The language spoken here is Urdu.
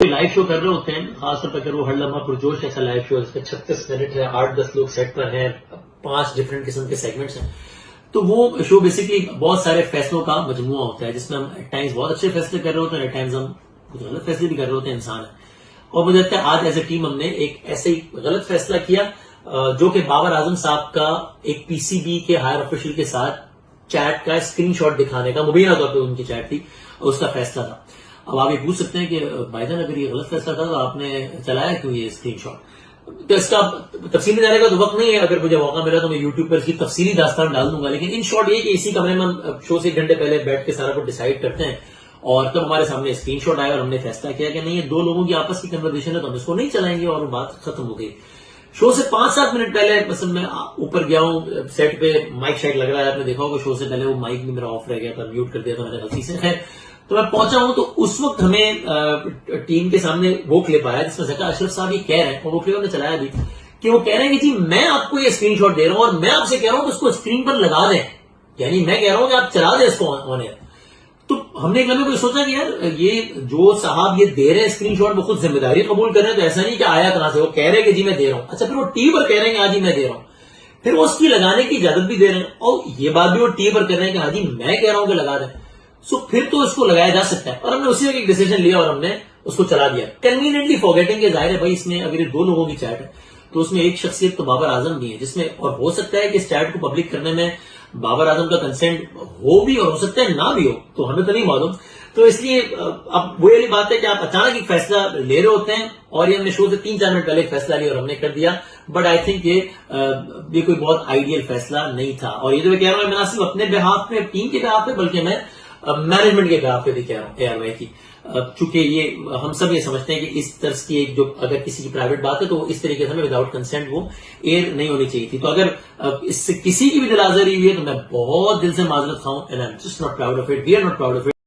لائیو شو کر رہے ہوتے ہیں، خاص طور پر اگر وہ ہر لمحہ پرجوش ایسا لائیو شو جس میں 36 منٹ ہے، 8-10 لوگ سیٹ پر ہیں، 5 ڈفرنٹ قسم کے سیگمنٹس ہیں، تو وہ شو بیسکلی بہت سارے فیصلوں کا مجموعہ ہوتا ہے جس میں ہم ایٹ ٹائمز بہت اچھے فیصلے کر رہے ہوتے ہیں، ایٹ ٹائمز ہم کچھ غلط فیصلے بھی کر رہے ہوتے ہیں، انسان ہے. اور مجھے لگتا ہے آج ایز اے ٹیم ہم نے ایک ایسے ہی غلط فیصلہ کیا جو کہ بابر اعظم صاحب کا ایک پی سی بی کے ہائر آفیشل کے ساتھ چیٹ کا اسکرین شاٹ دکھانے کا، مبینہ طور پہ ان کی چیٹ تھی، اس کا فیصلہ تھا. اب آپ یہ پوچھ سکتے ہیں کہ بھائی جان اگر یہ غلط فیصلہ تھا تو آپ نے چلایا کیوں یہ اسکرین شاٹ؟ تو اس کا تفصیلی جانے کا تو وقت نہیں ہے، اگر مجھے موقع ملا تو میں یوٹیوب پر اس کی تفصیلی داستان ڈال دوں گا، لیکن ان شارٹ یہ کہ اسی کمرے میں ہم شو سے 1 گھنٹے پہلے بیٹھ کے سارا کچھ ڈیسائیڈ کرتے ہیں، اور تب ہمارے سامنے اسکرین شاٹ آیا اور ہم نے فیصلہ کیا کہ نہیں یہ 2 لوگوں کی آپس کی کنورسیشن ہے تو ہم اس کو نہیں چلائیں گے، اور بات ختم ہو گئی. شو سے 5-7 منٹ پہلے مثلا میں اوپر گیا ہوں سیٹ پہ، مائک شائک لگ رہا ہے، آپ نے دیکھا ہوگا شو سے پہلے وہ مائک بھی میرا آف رہ گیا تھا، میوٹ کر دیا تھا میں نے غلطی سے. خیر تو میں پہنچا ہوں تو اس وقت ہمیں ٹیم کے سامنے وہ کلپ آیا جس میں زکا اشرف صاحب یہ کہہ رہے ہیں، اور وہ کلپ ہم نے چلایا بھی، کہ وہ کہہ رہے ہیں کہ جی میں آپ کو یہ اسکرین شاٹ دے رہا ہوں اور میں آپ سے کہہ رہا ہوں کہ اس کو اسکرین پر لگا دیں، یعنی میں کہہ رہا ہوں کہ آپ چلا دیں اس کو آن ایئر. تو ہم نے ایک لمحے کو سوچا کہ یار یہ جو صاحب یہ دے رہے ہیں اسکرین شاٹ وہ خود ذمہ داری قبول کر رہے ہیں، تو ایسا نہیں کہ آیا کہاں سے، وہ کہہ رہے ہیں کہ جی میں دے رہا ہوں. اچھا پھر وہ ٹی پر کہہ رہے ہیں کہ ہاں جی میں دے رہا ہوں، پھر وہ اس کی لگانے کی اجازت بھی دے رہے ہیں، اور یہ بات بھی وہ ٹی پر کر رہے ہیں کہ ہاں جی میں کہہ رہا ہوں کہ لگا دیں. پھر تو اس کو لگایا جا سکتا ہے، اور ہم نے اسی وقت ایک ڈیسیجن لیا اور ہم نے اس کو چلا دیا کنوینئنٹلی فارگیٹنگ کہ ظاہر ہے بھائی اس میں اگر یہ 2 لوگوں کی چیٹ ہے تو اس میں ایک شخصیت تو بابر اعظم بھی ہے، جس میں اور ہو سکتا ہے کہ اس چیٹ کو پبلک کرنے میں بابر اعظم کا کنسنٹ ہو بھی اور ہو سکتا ہے نہ بھی ہو، تو ہمیں تو نہیں معلوم. تو اس لیے اب وہ والی بات ہے کہ آپ اچانک ایک فیصلہ لے رہے ہوتے ہیں، اور یہ ہم نے شو سے 3-4 منٹ پہلے ایک فیصلہ لیا اور ہم نے کر دیا. بٹ آئی تھنک یہ کوئی بہت آئیڈیل فیصلہ نہیں تھا، اور یہ تو میں کہہ رہا ہوں میں نہ صرف اپنے بہاف پہ، ٹیم کے بہاف پہ، بلکہ میں مینجمنٹ کے بہاف پہ بھی کہہ رہا ہوں اے آر وائی کی، چونکہ یہ ہم سب یہ سمجھتے ہیں کہ اس طرح کی ایک جو اگر کسی کی پرائیویٹ بات ہے تو اس طریقے سے ہمیں وداؤٹ کنسنٹ وہ ایئر نہیں ہونی چاہیے تھی. تو اگر اس سے کسی کی بھی دل آزاری ہوئی ہے تو میں بہت دل سے معذرت خواہ ہوں، and I am just not proud of it, we are not proud of it.